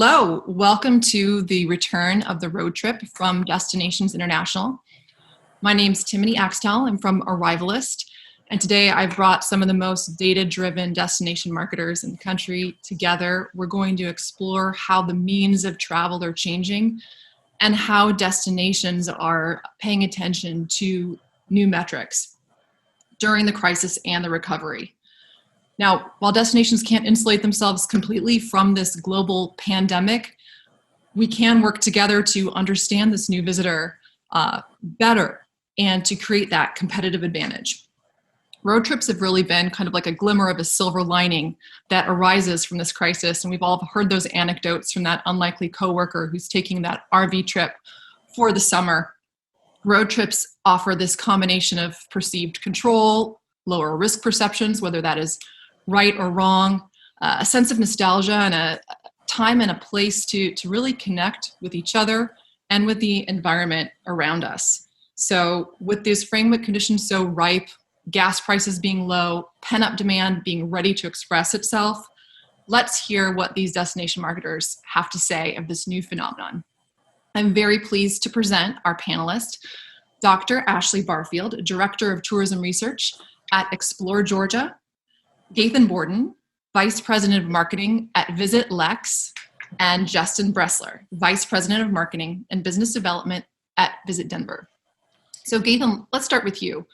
Hello, welcome to the return of the road trip from Destinations International. My name's Timothy Axtell. I'm from Arrivalist, and today I've brought some of the most data-driven destination marketers in the country together. We're going to explore how the means of travel are changing and how destinations are paying attention to new metrics during the crisis and the recovery. Now, while destinations can't insulate themselves completely from this global pandemic, we can work together to understand this new visitor better and to create that competitive advantage. Road trips have really been kind of like a glimmer of a silver lining that arises from this crisis, and we've all heard those anecdotes from that unlikely coworker who's taking that RV trip for the summer. Road trips offer this combination of perceived control, lower risk perceptions, whether that is right or wrong, a sense of nostalgia, and a time and a place to really connect with each other and with the environment around us. So with these framework conditions so ripe, gas prices being low, pent-up demand being ready to express itself, let's hear what these destination marketers have to say of this new phenomenon. I'm very pleased to present our panelist, Dr. Ashley Barfield, Director of Tourism Research at Explore Georgia, Gaithan Borden, Vice President of Marketing at Visit Lex, and Justin Bressler, Vice President of Marketing and Business Development at Visit Denver. So Gaithan, let's start with you.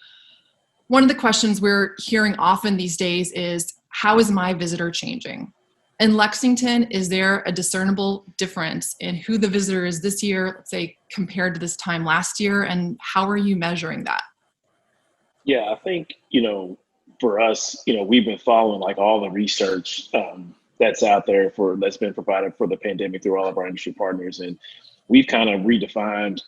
One of the questions we're hearing often these days is, how is my visitor changing? In Lexington, is there a discernible difference in who the visitor is this year, let's say, compared to this time last year, and how are you measuring that? Yeah, I think, for us, we've been following like all the research that's out there that's been provided for the pandemic through all of our industry partners. And we've kind of redefined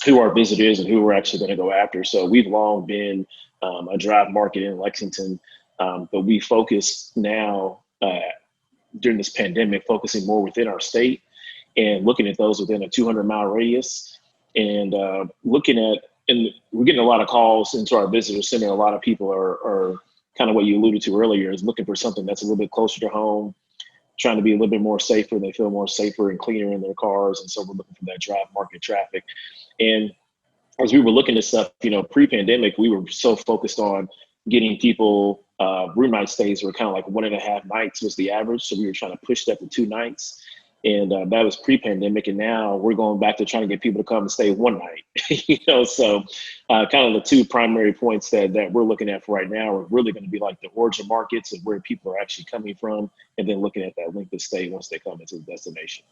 who our visit is and who we're actually going to go after. So we've long been a drive market in Lexington, but we focus now during this pandemic, focusing more within our state and looking at those within a 200-mile radius and looking at, and we're getting a lot of calls into our visitor center. A lot of people are kind of what you alluded to earlier, is looking for something that's a little bit closer to home, trying to be a little bit more safer. They feel more safer and cleaner in their cars. And so we're looking for that drive market traffic. And as we were looking at stuff, pre-pandemic, we were so focused on getting people room night stays were kind of like 1.5 nights was the average. So we were trying to push that to 2 nights. And that was pre-pandemic. And now we're going back to trying to get people to come and stay 1 night, so kind of the 2 primary points that we're looking at for right now are really going to be like the origin markets and where people are actually coming from, and then looking at that length of stay once they come into the destination.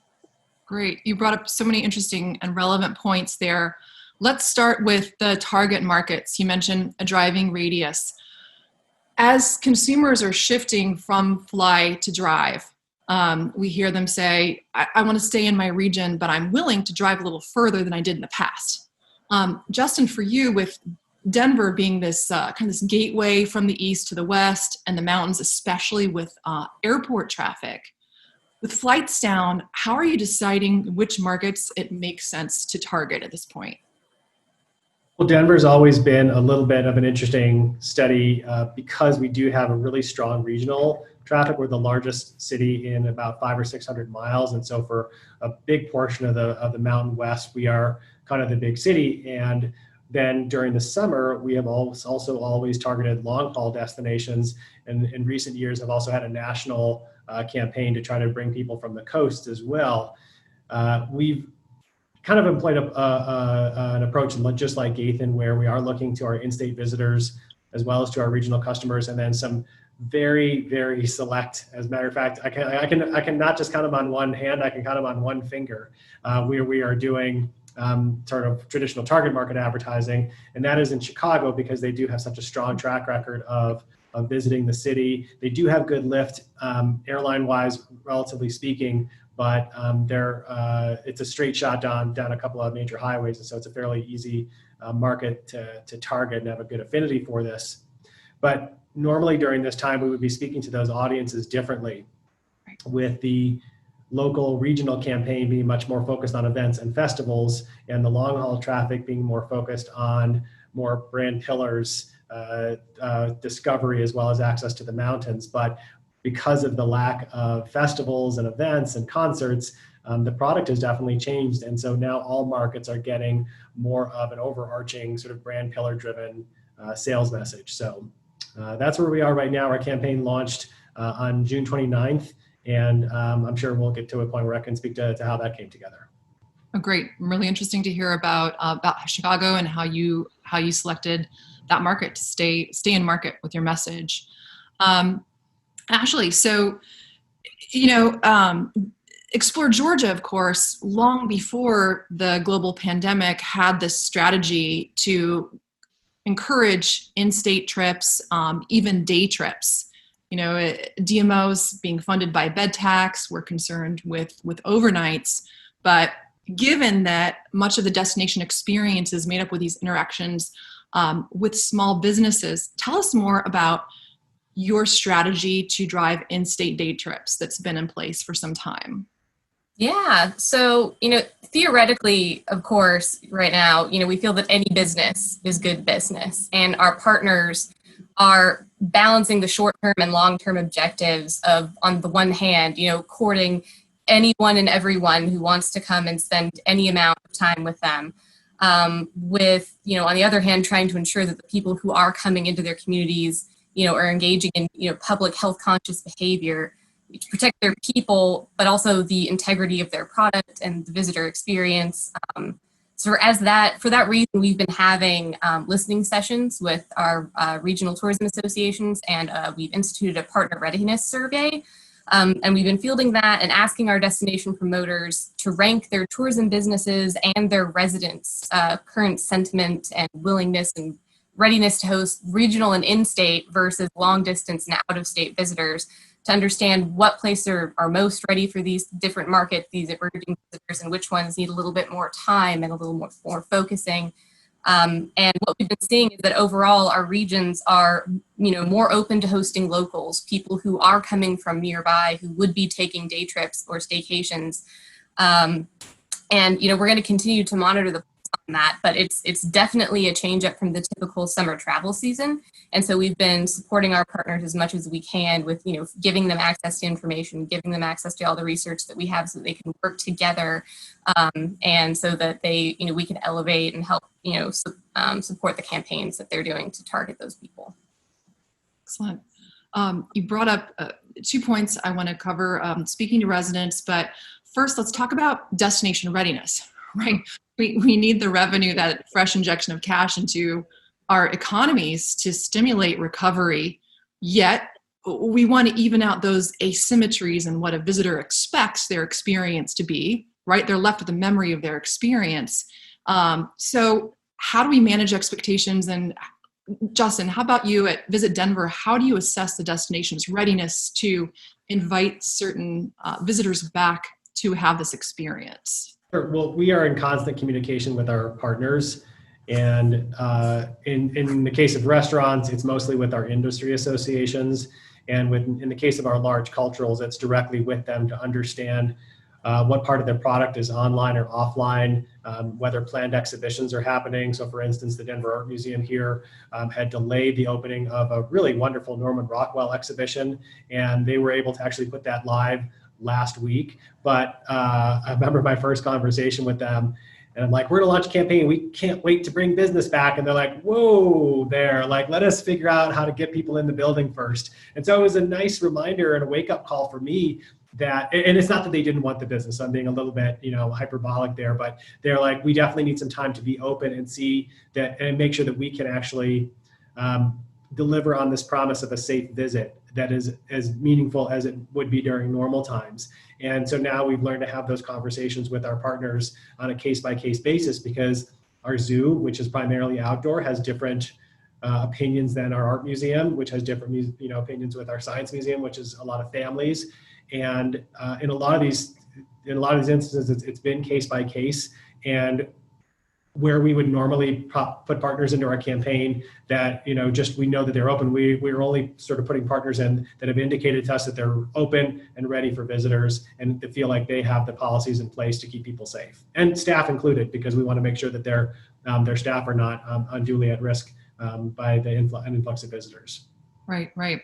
Great. You brought up so many interesting and relevant points there. Let's start with the target markets. You mentioned a driving radius. As consumers are shifting from fly to drive, we hear them say, I want to stay in my region, but I'm willing to drive a little further than I did in the past. Justin, for you, with Denver being this kind of this gateway from the east to the west, and the mountains, especially with airport traffic, with flights down, how are you deciding which markets it makes sense to target at this point? Well, Denver's always been a little bit of an interesting study because we do have a really strong regional traffic. We're the largest city in about 500 or 600 miles. And so for a big portion of the Mountain West, we are kind of the big city. And then during the summer, we have also always targeted long haul destinations. And in recent years, have also had a national campaign to try to bring people from the coast as well. We've kind of employed an approach just like Gaithan, where we are looking to our in-state visitors as well as to our regional customers, and then some very, very select. As a matter of fact, I can not just count them on one hand, I can count them on one finger. We are doing sort of traditional target market advertising, and that is in Chicago because they do have such a strong track record of visiting the city. They do have good lift airline-wise, relatively speaking, but it's a straight shot down a couple of major highways, and so it's a fairly easy market to target and have a good affinity for this. But normally during this time, we would be speaking to those audiences differently, with the local regional campaign being much more focused on events and festivals, and the long haul traffic being more focused on more brand pillars, discovery, as well as access to the mountains. But because of the lack of festivals and events and concerts, the product has definitely changed. And so now all markets are getting more of an overarching sort of brand pillar driven sales message. So that's where we are right now. Our campaign launched on June 29th. And I'm sure we'll get to a point where I can speak to how that came together. Oh, great. Really interesting to hear about Chicago and how you selected that market to stay in market with your message. Ashley, so, Explore Georgia, of course, long before the global pandemic had this strategy to encourage in-state trips, even day trips. DMOs being funded by bed tax, we're concerned with overnights, but given that much of the destination experience is made up with these interactions with small businesses, tell us more about your strategy to drive in-state day trips that's been in place for some time. Yeah. So, theoretically, of course, right now, we feel that any business is good business, and our partners are balancing the short-term and long-term objectives of, on the one hand, courting anyone and everyone who wants to come and spend any amount of time with them. With, on the other hand, trying to ensure that the people who are coming into their communities, are engaging in, public health conscious behavior to protect their people, but also the integrity of their product and the visitor experience. So for that reason, we've been having listening sessions with our regional tourism associations, and we've instituted a partner readiness survey. And we've been fielding that and asking our destination promoters to rank their tourism businesses and their residents' current sentiment and willingness and readiness to host regional and in-state versus long-distance and out-of-state visitors, to understand what places are most ready for these different markets, these emerging visitors, and which ones need a little bit more time and a little more focusing. And what we've been seeing is that overall our regions are, more open to hosting locals, people who are coming from nearby, who would be taking day trips or staycations. And, we're going to continue to monitor the on that, but it's definitely a change up from the typical summer travel season. And so we've been supporting our partners as much as we can with, giving them access to information, giving them access to all the research that we have so that they can work together, and so that they, we can elevate and help, support the campaigns that they're doing to target those people. Excellent. You brought up 2 points I want to cover, speaking to residents, but first let's talk about destination readiness, right? We need the revenue, that fresh injection of cash into our economies to stimulate recovery, yet we want to even out those asymmetries in what a visitor expects their experience to be, right? They're left with a memory of their experience. So how do we manage expectations? And Justin, how about you at Visit Denver? How do you assess the destination's readiness to invite certain visitors back to have this experience? Well, we are in constant communication with our partners. And in the case of restaurants, it's mostly with our industry associations. And in the case of our large culturals, it's directly with them to understand what part of their product is online or offline, whether planned exhibitions are happening. So for instance, the Denver Art Museum here had delayed the opening of a really wonderful Norman Rockwell exhibition, and they were able to actually put that live last week. But I remember my first conversation with them, and I'm like, we're gonna launch a campaign. We can't wait to bring business back. And they're like, whoa there, like, let us figure out how to get people in the building first. And so it was a nice reminder and a wake up call for me that, and it's not that they didn't want the business. I'm being a little bit, hyperbolic there, but they're like, we definitely need some time to be open and see that and make sure that we can actually deliver on this promise of a safe visit that is as meaningful as it would be during normal times. And so now we've learned to have those conversations with our partners on a case-by-case basis, because our zoo, which is primarily outdoor, has different opinions than our art museum, which has different opinions with our science museum, which is a lot of families. And in a lot of these instances, it's been case by case. And where we would normally put partners into our campaign that, we know that they're open. We're only sort of putting partners in that have indicated to us that they're open and ready for visitors, and they feel like they have the policies in place to keep people safe, and staff included, because we want to make sure that their staff are not unduly at risk by the influx of visitors. Right.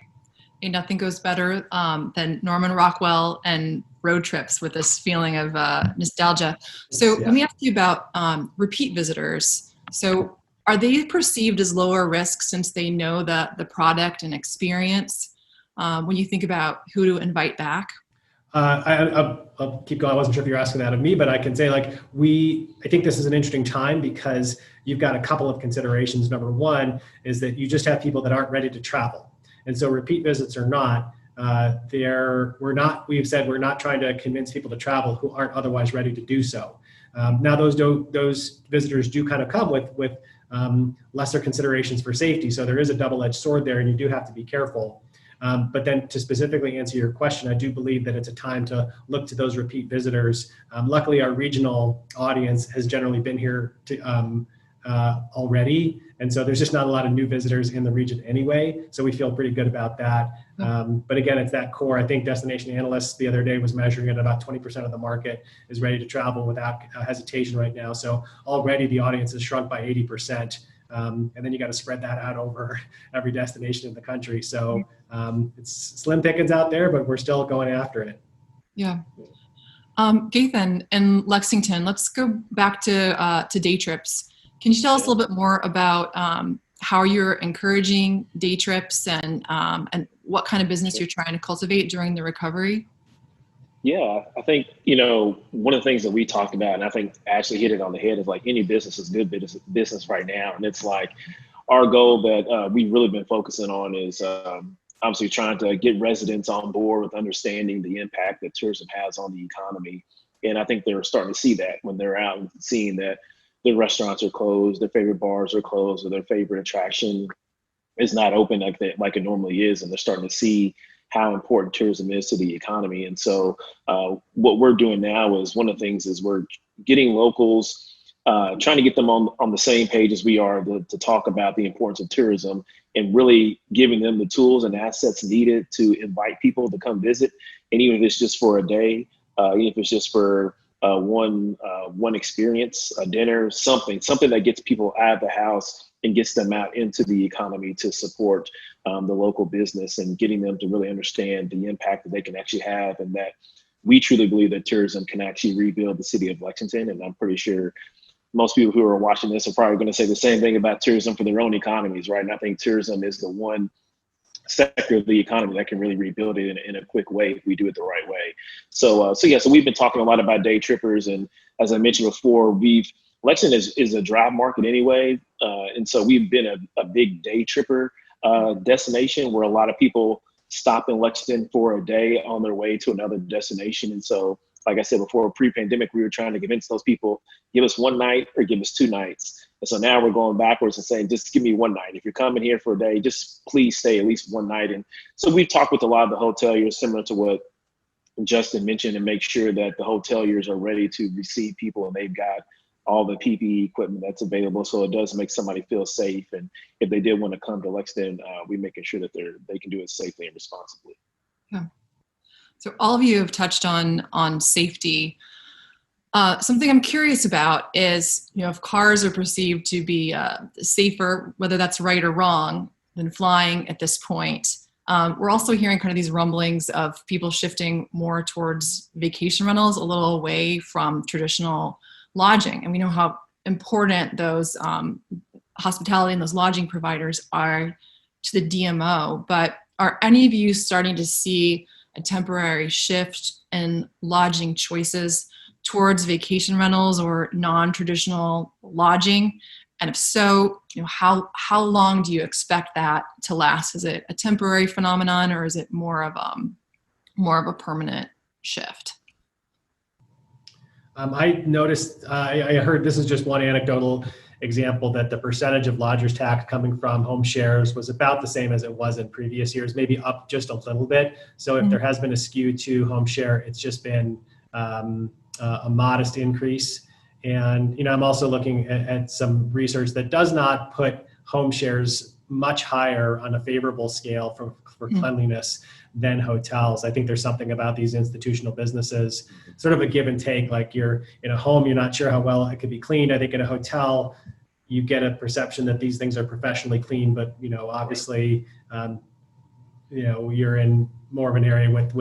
Ain't nothing goes better than Norman Rockwell and road trips with this feeling of nostalgia. So let me ask you about repeat visitors. So are they perceived as lower risk since they know the product and experience when you think about who to invite back? I'll keep going. I wasn't sure if you're asking that of me, but I can say I think this is an interesting time because you've got a couple of considerations. Number one is that you just have people that aren't ready to travel. And so repeat visits or not, we've said we're not trying to convince people to travel who aren't otherwise ready to do so. Now those visitors do kind of come with lesser considerations for safety. So there is a double-edged sword there and you do have to be careful. But then to specifically answer your question, I do believe that it's a time to look to those repeat visitors. Luckily, our regional audience has generally been here already. And so there's just not a lot of new visitors in the region anyway. So we feel pretty good about that. But again, it's that core. I think Destination Analysts the other day was measuring at about 20% of the market is ready to travel without hesitation right now. So already the audience has shrunk by 80%. And then you got to spread that out over every destination in the country. So it's slim pickings out there, but we're still going after it. Yeah. Gathan in Lexington, let's go back to day trips. Can you tell us a little bit more about how you're encouraging day trips and what kind of business you're trying to cultivate during the recovery? Yeah, I think, one of the things that we talked about, and I think Ashley hit it on the head, is any business is good business right now. And it's our goal that we've really been focusing on is obviously trying to get residents on board with understanding the impact that tourism has on the economy. And I think they're starting to see that when they're out and seeing that their restaurants are closed, their favorite bars are closed, or their favorite attraction is not open like it normally is. And they're starting to see how important tourism is to the economy. And so what we're doing now is one of the things is we're getting locals, trying to get them on the same page as we are to talk about the importance of tourism and really giving them the tools and assets needed to invite people to come visit. And even if it's just for a day, even if it's just for one experience, a dinner, something that gets people out of the house and gets them out into the economy to support the local business and getting them to really understand the impact that they can actually have, and that we truly believe that tourism can actually rebuild the city of Lexington. And I'm pretty sure most people who are watching this are probably going to say the same thing about tourism for their own economies, right? And I think tourism is the one sector of the economy that can really rebuild it in a quick way if we do it the right way. So we've been talking a lot about day trippers, and as I mentioned before, Lexington is a drive market anyway, and so we've been a big day tripper destination where a lot of people stop in Lexington for a day on their way to another destination. And so, like I said before, pre-pandemic, we were trying to convince those people, give us one night or give us 2 nights. And so now we're going backwards and saying, just give me 1 night. If you're coming here for a day, just please stay at least 1 night. And so we've talked with a lot of the hoteliers, similar to what Justin mentioned, and make sure that the hoteliers are ready to receive people and they've got all the PPE equipment that's available. So it does make somebody feel safe. And if they did want to come to Lexington, we're making sure that they can do it safely and responsibly. Yeah. So all of you have touched on safety. Something I'm curious about is, if cars are perceived to be safer, whether that's right or wrong, than flying at this point, we're also hearing kind of these rumblings of people shifting more towards vacation rentals, a little away from traditional lodging. And we know how important those hospitality and those lodging providers are to the DMO. But are any of you starting to see a temporary shift in lodging choices towards vacation rentals or non-traditional lodging? And if so, how long do you expect that to last? Is it a temporary phenomenon, or is it more of a permanent shift? I noticed, I heard, this is just one anecdotal example, that the percentage of lodgers tax coming from home shares was about the same as it was in previous years, maybe up just a little bit. So if there has been a skew to home share, it's just been a modest increase. And, I'm also looking at some research that does not put home shares much higher on a favorable scale for cleanliness than hotels. I think there's something about these institutional businesses, sort of a give and take. Like, you're in a home, you're not sure how well it could be cleaned. I think in a hotel, you get a perception that these things are professionally cleaned, but obviously you're in more of an area with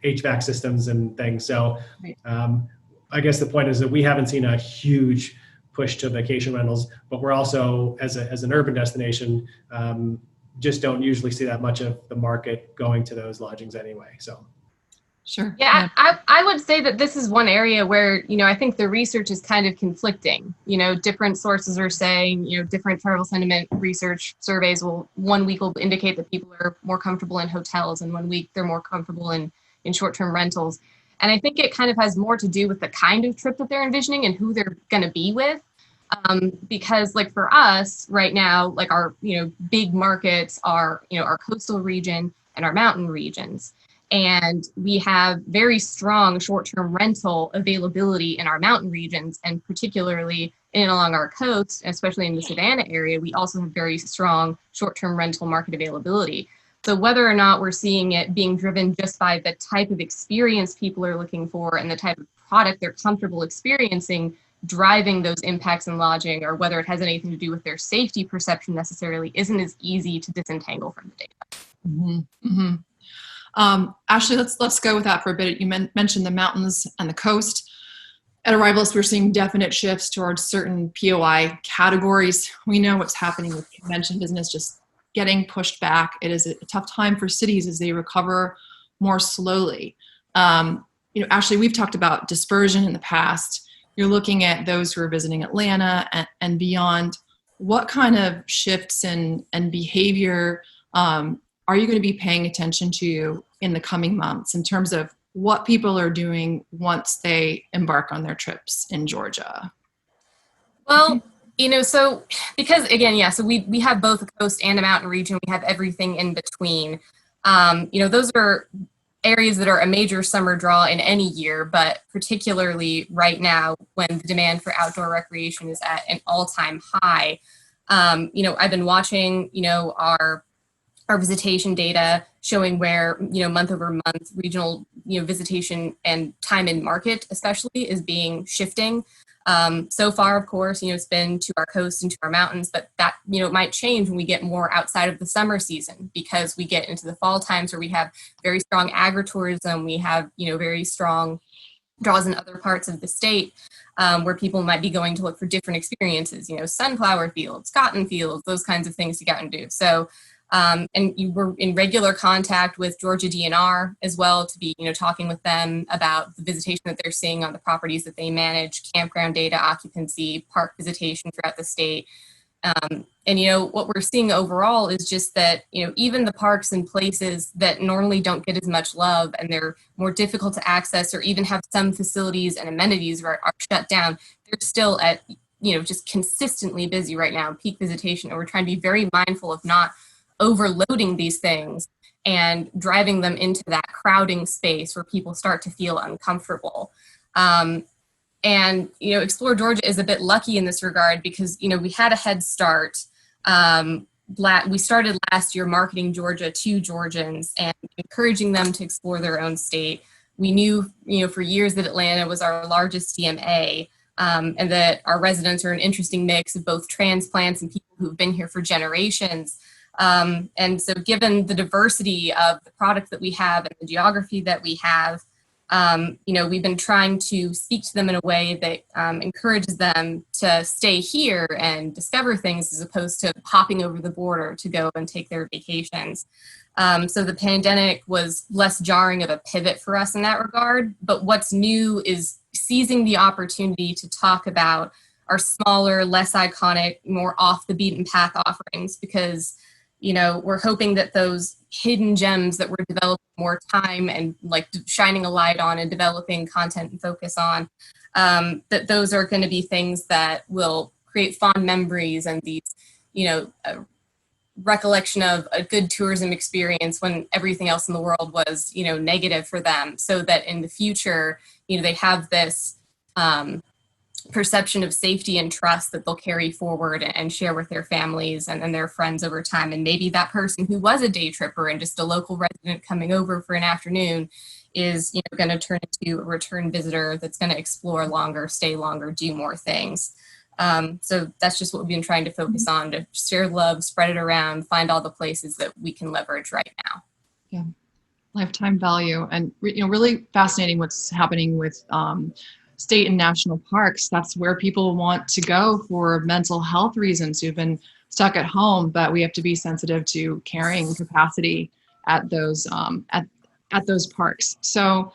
HVAC systems and things. So Right. I guess the point is that we haven't seen a huge push to vacation rentals, but we're also, as an urban destination, just don't usually see that much of the market going to those lodgings anyway. So. Sure. Yeah, I would say that this is one area where, I think the research is kind of conflicting. Different sources are saying, different travel sentiment research surveys one week will indicate that people are more comfortable in hotels, and 1 week they're more comfortable in short-term rentals. And I think it kind of has more to do with the kind of trip that they're envisioning and who they're going to be with. Because like for us right now, like our, big markets are, our coastal region and our mountain regions. And we have very strong short-term rental availability in our mountain regions, and particularly in and along our coast, especially in the Savannah area, we also have very strong short-term rental market availability. So whether or not we're seeing it being driven just by the type of experience people are looking for and the type of product they're comfortable experiencing, driving those impacts in lodging, or whether it has anything to do with their safety perception necessarily, isn't as easy to disentangle from the data. Mm-hmm. Mm-hmm. Ashley, let's go with that for a bit. You mentioned the mountains and the coast. At Arrivalist, we're seeing definite shifts towards certain POI categories. We know what's happening with convention business just getting pushed back. It is a tough time for cities as they recover more slowly. Ashley, we've talked about dispersion in the past. You're looking at those who are visiting Atlanta and beyond. What kind of shifts and behavior are you going to be paying attention to in the coming months in terms of what people are doing once they embark on their trips in Georgia? Well, so because again, so we have both a coast and a mountain region. We have everything in between. Those are areas that are a major summer draw in any year, but particularly right now when the demand for outdoor recreation is at an all-time high. I've been watching, our visitation data showing where, month over month regional, visitation and time in market especially is being shifting. So far, of course, it's been to our coast and to our mountains, but that, it might change when we get more outside of the summer season, because we get into the fall times where we have very strong agritourism, we have, very strong draws in other parts of the state, where people might be going to look for different experiences, sunflower fields, cotton fields, those kinds of things to go and do. So, and you were in regular contact with Georgia DNR as well to be, talking with them about the visitation that they're seeing on the properties that they manage, campground data, occupancy, park visitation throughout the state. And, what we're seeing overall is just that, even the parks and places that normally don't get as much love and they're more difficult to access, or even have some facilities and amenities are shut down, they're still at, just consistently busy right now, peak visitation. And we're trying to be very mindful of not overloading these things and driving them into that crowding space where people start to feel uncomfortable. And, Explore Georgia is a bit lucky in this regard because, we had a head start. We started last year marketing Georgia to Georgians and encouraging them to explore their own state. We knew, for years that Atlanta was our largest DMA, and that our residents are an interesting mix of both transplants and people who've been here for generations. And so given the diversity of the product that we have and the geography that we have, we've been trying to speak to them in a way that encourages them to stay here and discover things as opposed to hopping over the border to go and take their vacations. So the pandemic was less jarring of a pivot for us in that regard. But what's new is seizing the opportunity to talk about our smaller, less iconic, more off the beaten path offerings, because we're hoping that those hidden gems that we're developing more time and like shining a light on and developing content and focus on, that those are going to be things that will create fond memories and these, recollection of a good tourism experience when everything else in the world was, negative for them, so that in the future, they have this perception of safety and trust that they'll carry forward and share with their families and their friends over time. And maybe that person who was a day tripper and just a local resident coming over for an afternoon is going to turn into a return visitor that's going to explore longer, stay longer, do more things. So that's just what we've been trying to focus on, to share love, spread it around, find all the places that we can leverage right now. Yeah, lifetime value, and really fascinating what's happening with state and national parks. That's where people want to go for mental health reasons who've been stuck at home, but we have to be sensitive to carrying capacity at those at those parks. So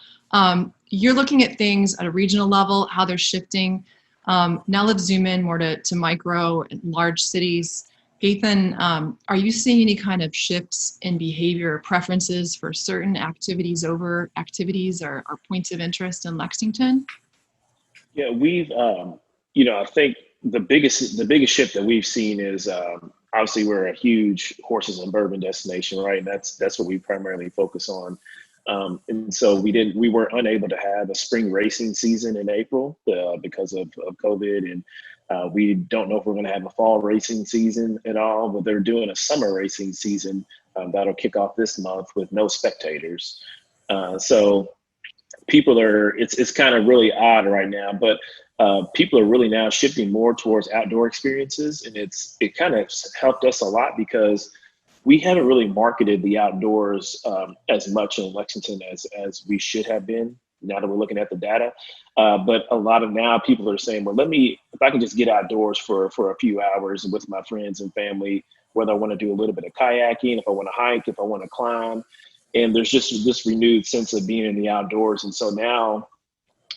you're looking at things at a regional level, how they're shifting. Now let's zoom in more to micro and large cities. Gaithan, are you seeing any kind of shifts in behavior or preferences for certain activities over activities or points of interest in Lexington? Yeah, we've, I think the biggest shift that we've seen is obviously we're a huge horses and bourbon destination, right? And that's what we primarily focus on. And so we were unable to have a spring racing season in April because of COVID, and we don't know if we're going to have a fall racing season at all, but they're doing a summer racing season that'll kick off this month with no spectators. So people it's kind of really odd right now, but people are really now shifting more towards outdoor experiences, and it kind of helped us a lot because we haven't really marketed the outdoors as much in Lexington as we should have been, now that we're looking at the data. But a lot of now people are saying, well, if I can just get outdoors for a few hours with my friends and family, whether I want to do a little bit of kayaking, if I want to hike, if I want to climb. And there's just this renewed sense of being in the outdoors. And so now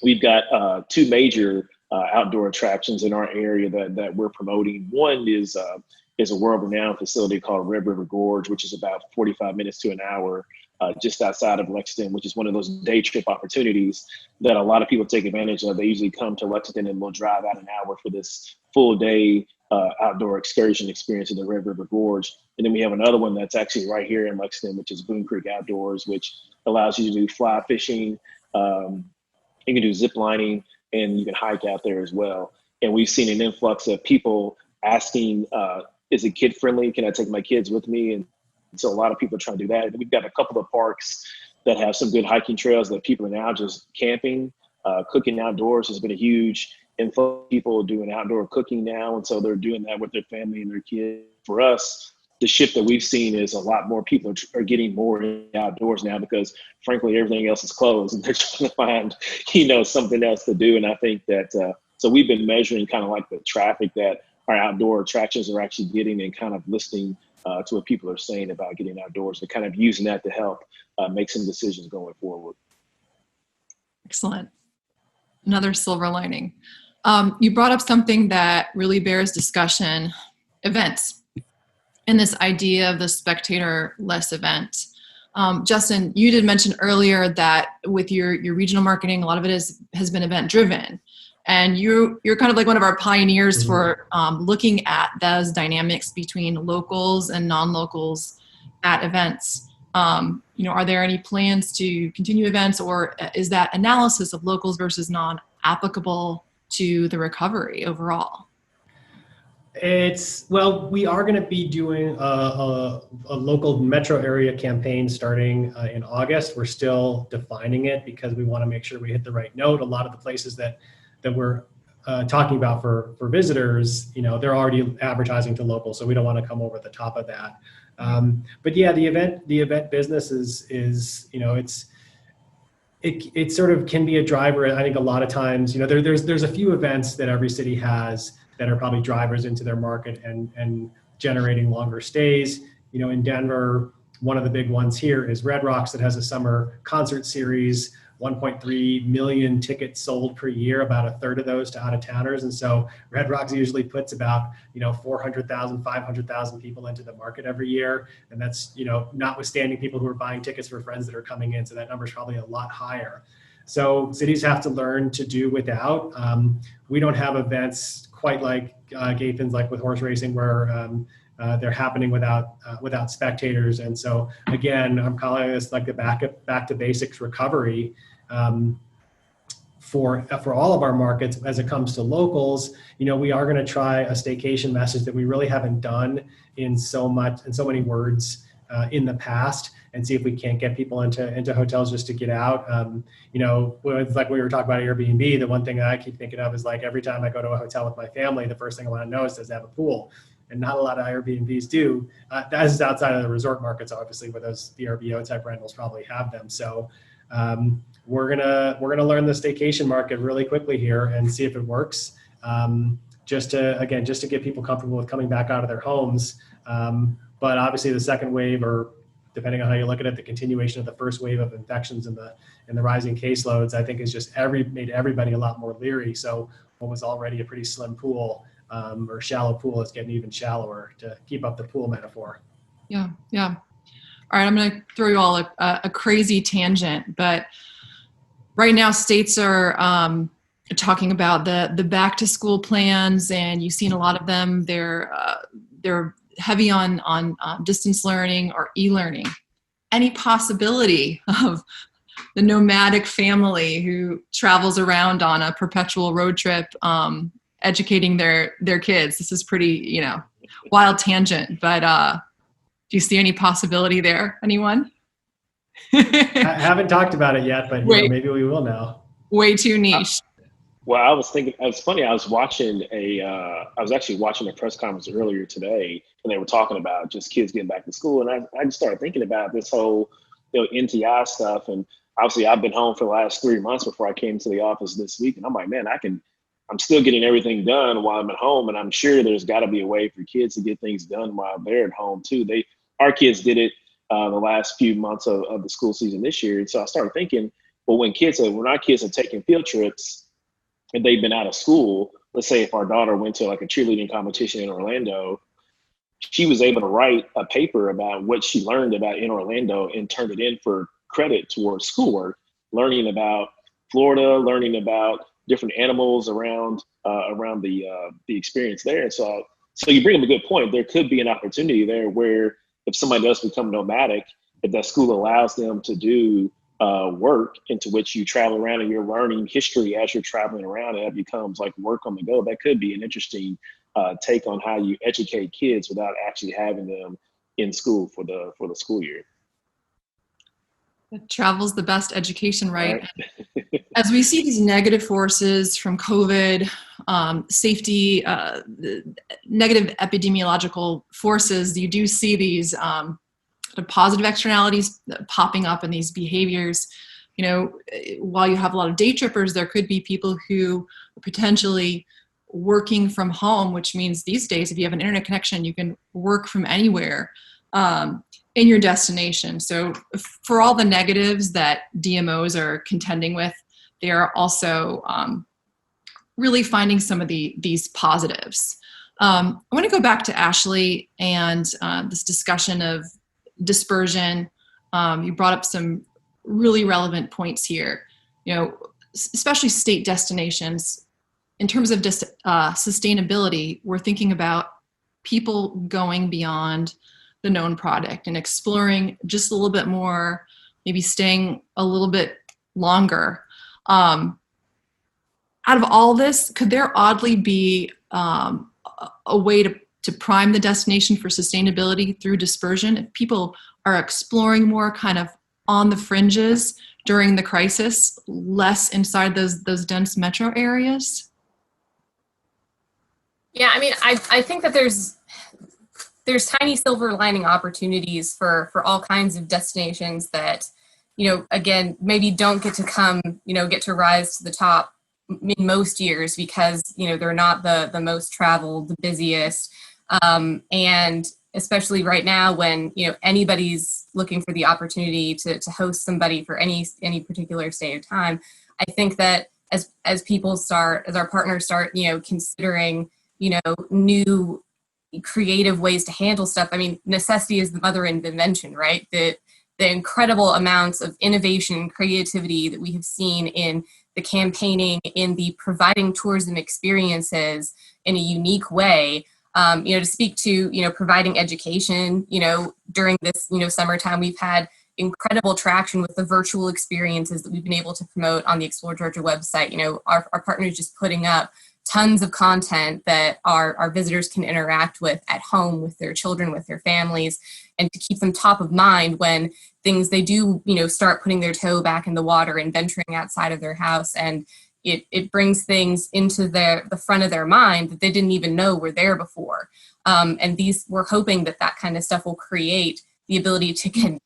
we've got two major outdoor attractions in our area that we're promoting. One is a world-renowned facility called Red River Gorge, which is about 45 minutes to an hour just outside of Lexington, which is one of those day trip opportunities that a lot of people take advantage of. They usually come to Lexington and will drive out an hour for this full day outdoor excursion experience in the Red River Gorge. And then we have another one that's actually right here in Lexington, which is Boone Creek Outdoors, which allows you to do fly fishing, you can do zip lining, and you can hike out there as well. And we've seen an influx of people asking, is it kid friendly? Can I take my kids with me? And so a lot of people are trying to do that. And we've got a couple of parks that have some good hiking trails that people are now just camping. Cooking outdoors has been a huge influx of people doing outdoor cooking now. And so they're doing that with their family and their kids. For us, the shift that we've seen is a lot more people are getting more in outdoors now because frankly, everything else is closed and they're trying to find, something else to do. And I think that, so we've been measuring kind of like the traffic that our outdoor attractions are actually getting and kind of listening to what people are saying about getting outdoors and kind of using that to help make some decisions going forward. Excellent. Another silver lining. You brought up something that really bears discussion, events, and this idea of the spectator-less event. Justin, you did mention earlier that with your regional marketing, a lot of it has been event-driven. And you're kind of like one of our pioneers for looking at those dynamics between locals and non-locals at events. Are there any plans to continue events, or is that analysis of locals versus non applicable to the recovery overall? We are going to be doing a local metro area campaign starting in August. We're still defining it because we want to make sure we hit the right note. A lot of the places that we're talking about for visitors, they're already advertising to locals, so we don't want to come over the top of that. But yeah, the event business is it sort of can be a driver. I think a lot of times, there's a few events that every city has that are probably drivers into their market and generating longer stays. In Denver, one of the big ones here is Red Rocks that has a summer concert series, 1.3 million tickets sold per year, about a third of those to out-of-towners. And so Red Rocks usually puts about, 400,000, 500,000 people into the market every year. And that's, notwithstanding people who are buying tickets for friends that are coming in. So that number is probably a lot higher. So cities have to learn to do without. We don't have events quite like Gaithan's, like with horse racing, where they're happening without spectators. And so again, I'm calling this like the back to basics recovery for all of our markets. As it comes to locals, we are going to try a staycation message that we really haven't done in so many words in the past and see if we can't get people into hotels just to get out. Like we were talking about Airbnb, the one thing that I keep thinking of is like every time I go to a hotel with my family, the first thing I want to know is does it have a pool? And not a lot of Airbnbs do. That is outside of the resort markets, obviously, where those VRBO type rentals probably have them. So we're gonna learn the staycation market really quickly here and see if it works. Just to get people comfortable with coming back out of their homes. But obviously, the second wave, or depending on how you look at it, the continuation of the first wave of infections and the rising caseloads, I think, is just made everybody a lot more leery. So what was already a pretty slim pool or shallow pool is getting even shallower, to keep up the pool metaphor. Yeah. All right, I'm going to throw you all a crazy tangent, but right now states are talking about the back to school plans, and you've seen a lot of them. They're heavy on distance learning or e-learning. Any possibility of the nomadic family who travels around on a perpetual road trip, educating their kids? This is pretty, wild tangent, but do you see any possibility there? Anyone? I haven't talked about it yet, but maybe we will now. Way too niche. Well, I was thinking, it was funny. I was actually watching a press conference earlier today, and they were talking about just kids getting back to school. And I just started thinking about this whole, NTI stuff. And obviously I've been home for the last 3 months before I came to the office this week. And I'm like, man, I'm still getting everything done while I'm at home. And I'm sure there's got to be a way for kids to get things done while they're at home too. Our kids did it the last few months of the school season this year. And so I started thinking, well, when our kids are taking field trips and they've been out of school, let's say if our daughter went to like a cheerleading competition in Orlando, she was able to write a paper about what she learned about in Orlando and turned it in for credit towards schoolwork, learning about Florida, learning about different animals around the experience there. And so you bring up a good point. There could be an opportunity there where if somebody does become nomadic, if that school allows them to do work into which you travel around and you're learning history as you're traveling around, and it becomes like work on the go. That could be an interesting take on how you educate kids without actually having them in school for the school year. Travel's the best education, right? As we see these negative forces from COVID, safety, negative epidemiological forces, you do see these positive externalities popping up in these behaviors. While you have a lot of day trippers, there could be people who are potentially working from home, which means these days, if you have an internet connection, you can work from anywhere in your destination. So for all the negatives that DMOs are contending with, they are also really finding some of these positives. I want to go back to Ashley and this discussion of dispersion. You brought up some really relevant points here, especially state destinations. In terms of sustainability, we're thinking about people going beyond the known product and exploring just a little bit more, maybe staying a little bit longer. Out of all this, could there oddly be a way to prime the destination for sustainability through dispersion? If people are exploring more kind of on the fringes during the crisis, less inside those dense metro areas? Yeah, I mean, I think that there's tiny silver lining opportunities for all kinds of destinations that, again, maybe don't get to rise to the top in most years because, they're not the most traveled, the busiest. And especially right now when, anybody's looking for the opportunity to host somebody for any particular state of time, I think that as our partners start, considering, new creative ways to handle stuff. I mean, necessity is the mother of invention, right? The incredible amounts of innovation and creativity that we have seen in the campaigning, in the providing tourism experiences in a unique way. To speak to, providing education, during this, summertime, we've had incredible traction with the virtual experiences that we've been able to promote on the Explore Georgia website. Our partners just putting up tons of content that our visitors can interact with at home, with their children, with their families, and to keep them top of mind when things they do, start putting their toe back in the water and venturing outside of their house. And it brings things into the front of their mind that they didn't even know were there before. And we're hoping that kind of stuff will create the ability to connect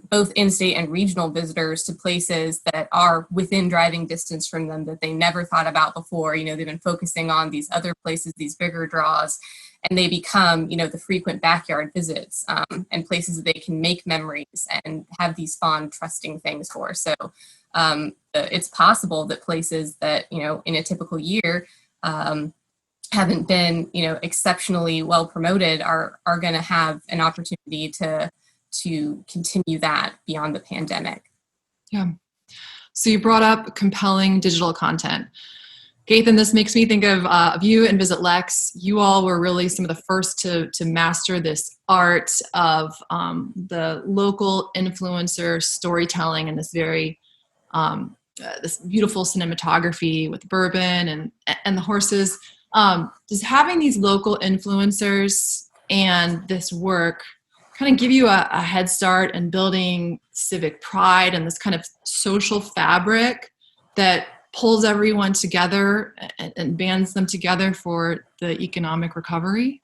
both in-state and regional visitors to places that are within driving distance from them that they never thought about before. They've been focusing on these other places, these bigger draws, and they become, the frequent backyard visits and places that they can make memories and have these fond, trusting things for. So it's possible that places that, in a typical year haven't been, exceptionally well promoted are going to have an opportunity to continue that beyond the pandemic. Yeah. So you brought up compelling digital content. Gaithan, this makes me think of you and Visit Lex. You all were really some of the first to master this art of the local influencer storytelling and this very this beautiful cinematography with bourbon and the horses. Does having these local influencers and this work kind of give you a head start in building civic pride and this kind of social fabric that pulls everyone together and bands them together for the economic recovery?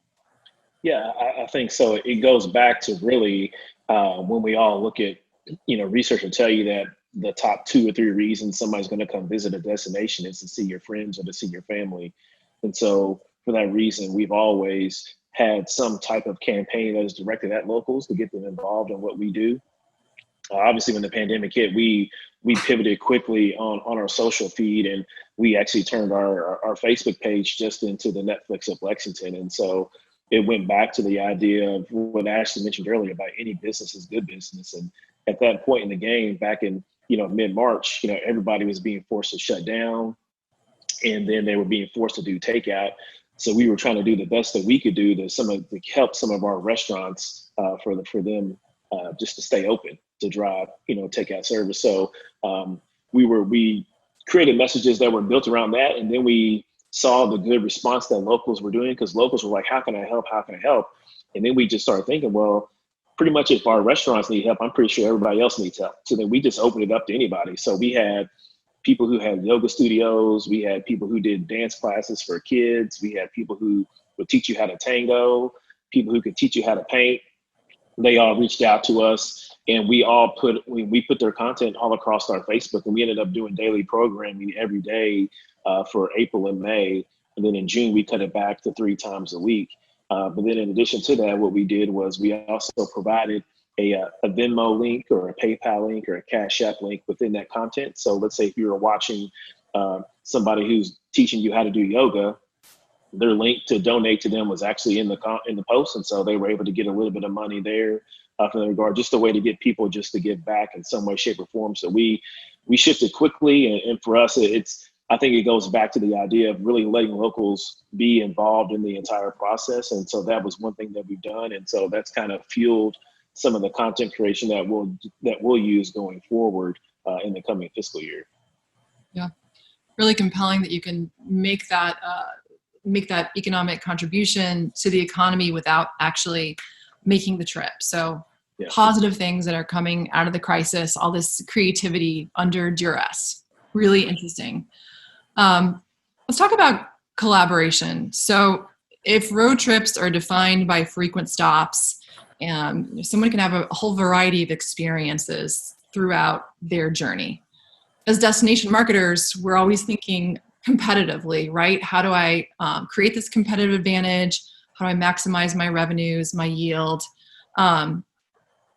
Yeah, I think so. It goes back to really when we all look at, research will tell you that the top 2 or 3 reasons somebody's going to come visit a destination is to see your friends or to see your family. And so for that reason, we've always had some type of campaign that is directed at locals to get them involved in what we do. Obviously, when the pandemic hit, we pivoted quickly on our social feed, and we actually turned our Facebook page just into the Netflix of Lexington. And so it went back to the idea of what Ashley mentioned earlier about any business is good business. And at that point in the game, back in mid-March, everybody was being forced to shut down, and then they were being forced to do takeout. So we were trying to do the best that we could do to help some of our restaurants for them just to stay open, to drive takeout service. So we created messages that were built around that, and then we saw the good response that locals were doing, because locals were like, "How can I help? How can I help?" And then we just started thinking, well, pretty much if our restaurants need help, I'm pretty sure everybody else needs help. So then we just opened it up to anybody. So we had people who had yoga studios. We had people who did dance classes for kids. We had people who would teach you how to tango, people who could teach you how to paint. They all reached out to us, and we put their content all across our Facebook, and we ended up doing daily programming every day for April and May. And then in June, we cut it back to 3 times a week. But then in addition to that, what we did was we also provided a Venmo link or a PayPal link or a Cash App link within that content. So let's say if you were watching somebody who's teaching you how to do yoga, their link to donate to them was actually in the post. And so they were able to get a little bit of money there from that regard, just a way to get people just to give back in some way, shape, or form. So we shifted quickly. And for us, I think it goes back to the idea of really letting locals be involved in the entire process. And so that was one thing that we've done. And so that's kind of fueled some of the content creation that we'll use going forward in the coming fiscal year. Yeah, really compelling that you can make that economic contribution to the economy without actually making the trip. So yeah. Positive things that are coming out of the crisis, all this creativity under duress, really interesting. Let's talk about collaboration. So if road trips are defined by frequent stops, someone can have a whole variety of experiences throughout their journey. As destination marketers, we're always thinking competitively, right? How do I create this competitive advantage? How do I maximize my revenues, my yield?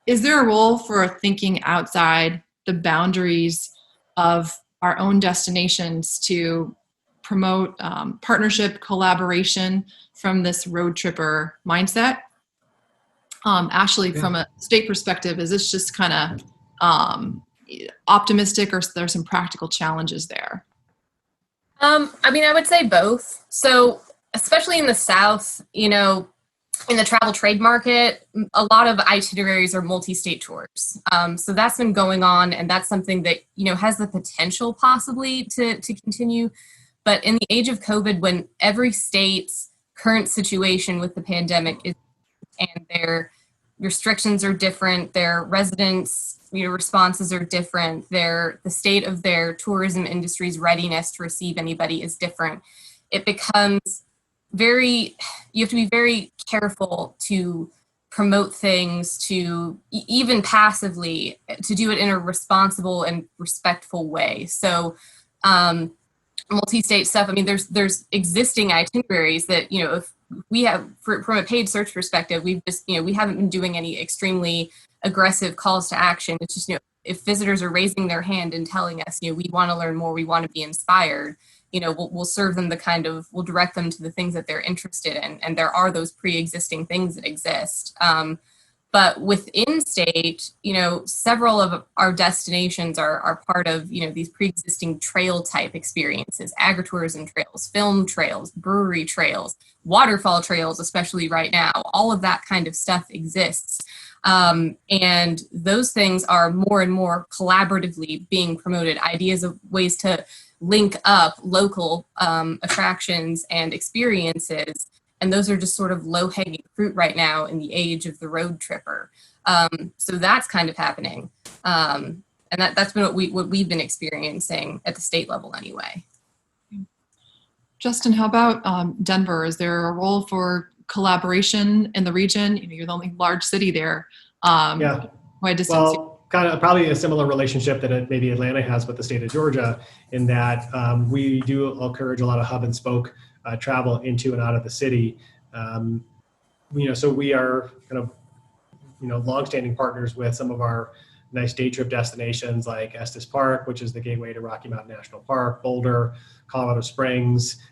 Is there a role for thinking outside the boundaries of our own destinations to promote partnership, collaboration from this road tripper mindset? Ashley, from a state perspective, is this just kind of optimistic, or there's some practical challenges there? I would say both. So especially in the South, in the travel trade market, a lot of itineraries are multi-state tours. So that's been going on, and that's something that, has the potential possibly to continue. But in the age of COVID, when every state's current situation with the pandemic is, and their restrictions are different, their residents, responses are different, the state of their tourism industry's readiness to receive anybody is different, it becomes you have to be very careful to promote things, to even passively, to do it in a responsible and respectful way. So multi-state stuff, I mean, there's existing itineraries that, if we have, from a paid search perspective, we've just, we haven't been doing any extremely aggressive calls to action. It's just, if visitors are raising their hand and telling us, we want to learn more, we want to be inspired, we'll serve them we'll direct them to the things that they're interested in. And there are those pre-existing things that exist. But within state, several of our destinations are part of, these pre-existing trail type experiences, agritourism trails, film trails, brewery trails, waterfall trails, especially right now. All of that kind of stuff exists. And those things are more and more collaboratively being promoted, ideas of ways to link up local attractions and experiences. And those are just sort of low-hanging fruit right now in the age of the road tripper. So that's kind of happening. And that's been what we've been experiencing at the state level anyway. Justin, how about Denver? Is there a role for collaboration in the region? You're the only large city there. Yeah. Why distance? Well, kind of probably a similar relationship that maybe Atlanta has with the state of Georgia, in that we do encourage a lot of hub and spoke travel into and out of the city. So we are kind of, longstanding partners with some of our nice day trip destinations like Estes Park, which is the gateway to Rocky Mountain National Park, Boulder, Colorado Springs.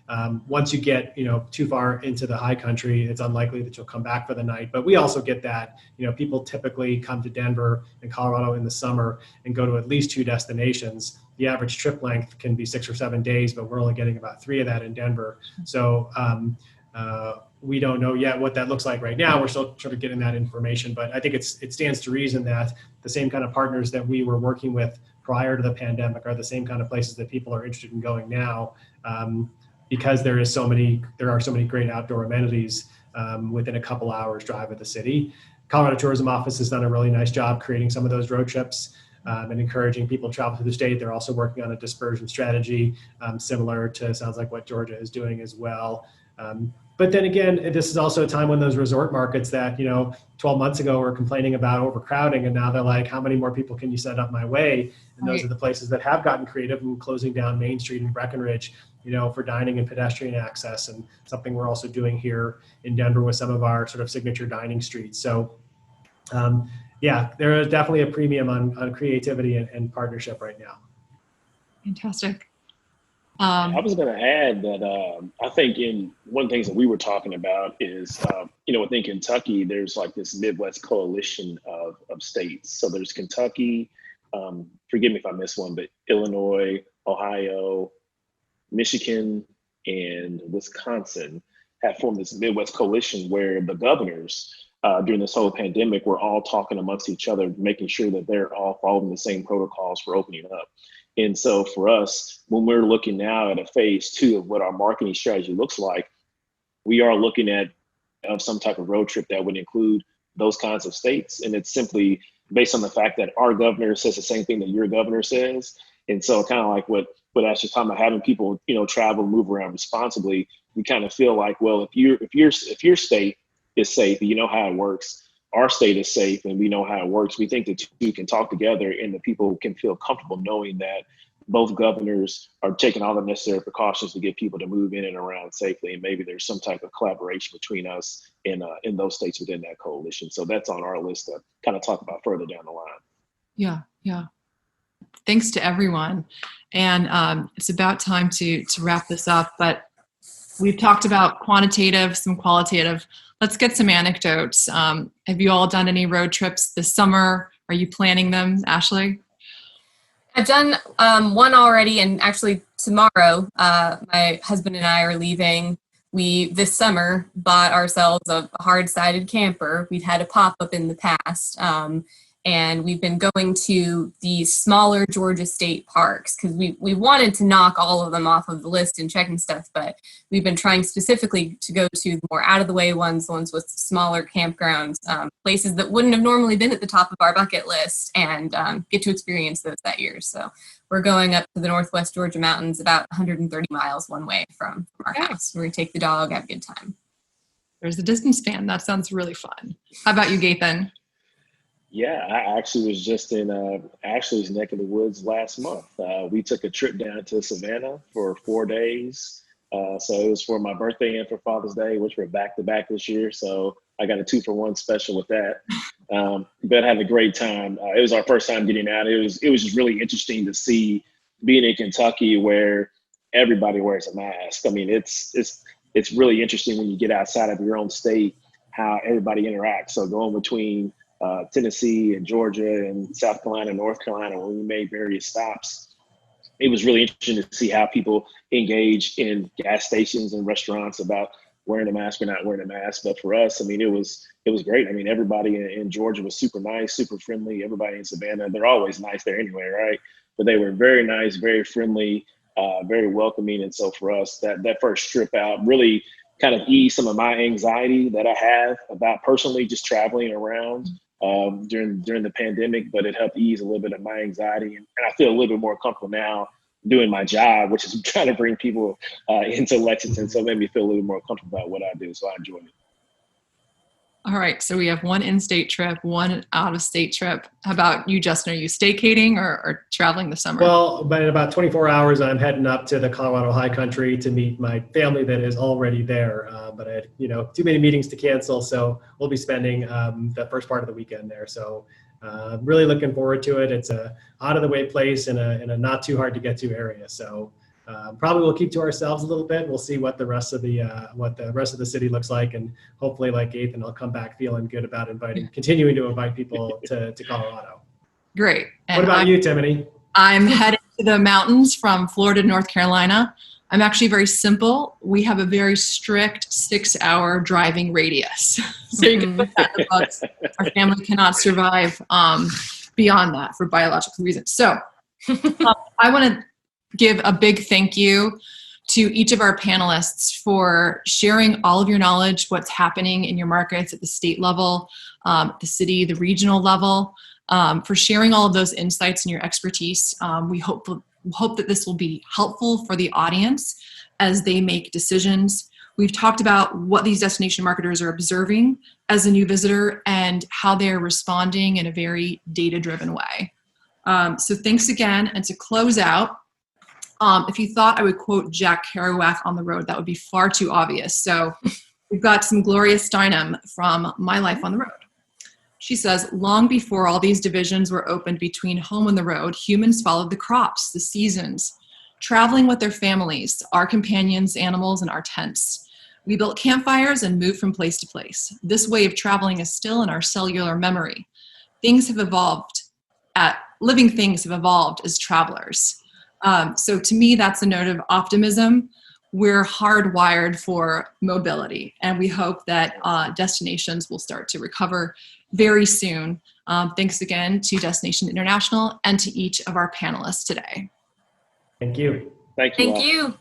Once you get, too far into the high country, it's unlikely that you'll come back for the night. But we also get that, people typically come to Denver and Colorado in the summer and go to at least 2 destinations. The average trip length can be 6 or 7 days, but we're only getting about 3 of that in Denver. So we don't know yet what that looks like right now. We're still sort of getting that information, but I think it stands to reason that the same kind of partners that we were working with prior to the pandemic are the same kind of places that people are interested in going now, because there are so many great outdoor amenities within a couple hours drive of the city. Colorado Tourism Office has done a really nice job creating some of those road trips and encouraging people to travel through the state. They're also working on a dispersion strategy, similar to, sounds like, what Georgia is doing as well. But then again, this is also a time when those resort markets that, 12 months ago were complaining about overcrowding, and now they're like, how many more people can you send up my way? And those are the places that have gotten creative and closing down Main Street and Breckenridge, for dining and pedestrian access, and something we're also doing here in Denver with some of our sort of signature dining streets. So there is definitely a premium on creativity and partnership right now. Fantastic. I was going to add that I think one of the things that we were talking about is, within Kentucky, there's like this Midwest coalition of states. So there's Kentucky, forgive me if I miss one, but Illinois, Ohio, Michigan, and Wisconsin have formed this Midwest coalition where the governors during this whole pandemic were all talking amongst each other, making sure that they're all following the same protocols for opening up. And so for us, when we're looking now at a phase 2 of what our marketing strategy looks like, we are looking at some type of road trip that would include those kinds of states. And it's simply based on the fact that our governor says the same thing that your governor says. And so kind of like what Ash was talking about, having people, travel, move around responsibly, we kind of feel like, well, if your state is safe, you know how it works, our state is safe and we know how it works, we think the two can talk together and the people can feel comfortable knowing that both governors are taking all the necessary precautions to get people to move in and around safely. And maybe there's some type of collaboration between us in those states within that coalition. So that's on our list to kind of talk about further down the line. Yeah. Thanks to everyone. And it's about time to wrap this up, but we've talked about quantitative, some qualitative. Let's get some anecdotes. Have you all done any road trips this summer? Are you planning them, Ashley? I've done one already, and actually tomorrow, my husband and I are leaving. We, this summer, bought ourselves a hard-sided camper. We'd had a pop-up in the past, And we've been going to these smaller Georgia state parks because we wanted to knock all of them off of the list and checking stuff, but we've been trying specifically to go to the more out of the way ones, the ones with smaller campgrounds, places that wouldn't have normally been at the top of our bucket list, and get to experience those that year. So we're going up to the Northwest Georgia mountains, about 130 miles one way from our house. We're going to take the dog, have a good time. There's the distance fan. That sounds really fun. How about you, Gathan? Yeah, I actually was just in Ashley's neck of the woods last month. We took a trip down to Savannah for 4 days. So it was for my birthday and for Father's Day, which were back to back this year. So I got a 2-for-1 special with that. But I had a great time. It was our first time getting out. It was just really interesting to see being in Kentucky where everybody wears a mask. I mean, it's really interesting when you get outside of your own state how everybody interacts. So going between Tennessee and Georgia and South Carolina, North Carolina, when we made various stops, it was really interesting to see how people engage in gas stations and restaurants about wearing a mask or not wearing a mask. But for us, I mean, it was great. I mean, everybody in Georgia was super nice, super friendly. Everybody in Savannah, they're always nice there anyway, right? But they were very nice, very friendly, very welcoming. And so for us, that first trip out really kind of eased some of my anxiety that I have about personally just traveling around during the pandemic, but it helped ease a little bit of my anxiety. And I feel a little bit more comfortable now doing my job, which is trying to bring people into Lexington. So it made me feel a little more comfortable about what I do. So I enjoyed it. All right. So we have one in-state trip, one out-of-state trip. How about you, Justin? Are you staycating or traveling this summer? Well, but in about 24 hours, I'm heading up to the Colorado High Country to meet my family that is already there. But I had, too many meetings to cancel, so we'll be spending the first part of the weekend there. So really looking forward to it. It's a out-of-the-way place in a not too hard to get to area. So probably we'll keep to ourselves a little bit. We'll see what the rest of the city looks like, and hopefully, like Gathan, I'll come back feeling good about continuing to invite people to Colorado. Great. And what about you, Timothy? I'm heading to the mountains from Florida to North Carolina. I'm actually very simple. We have a very strict 6-hour driving radius. So you can put that in the books. Our family cannot survive beyond that for biological reasons. So I want to give a big thank you to each of our panelists for sharing all of your knowledge, what's happening in your markets at the state level, the city, the regional level, for sharing all of those insights and your expertise. We hope that this will be helpful for the audience as they make decisions. We've talked about what these destination marketers are observing as a new visitor and how they're responding in a very data-driven way. So thanks again. And to close out, if you thought I would quote Jack Kerouac on the road, that would be far too obvious. So we've got some Gloria Steinem from My Life on the Road. She says, long before all these divisions were opened between home and the road, humans followed the crops, the seasons, traveling with their families, our companions, animals, and our tents. We built campfires and moved from place to place. This way of traveling is still in our cellular memory. Living things have evolved as travelers. So to me, that's a note of optimism. We're hardwired for mobility, and we hope that destinations will start to recover very soon. Thanks again to Destination International and to each of our panelists today. Thank you. Thank you. Thank you.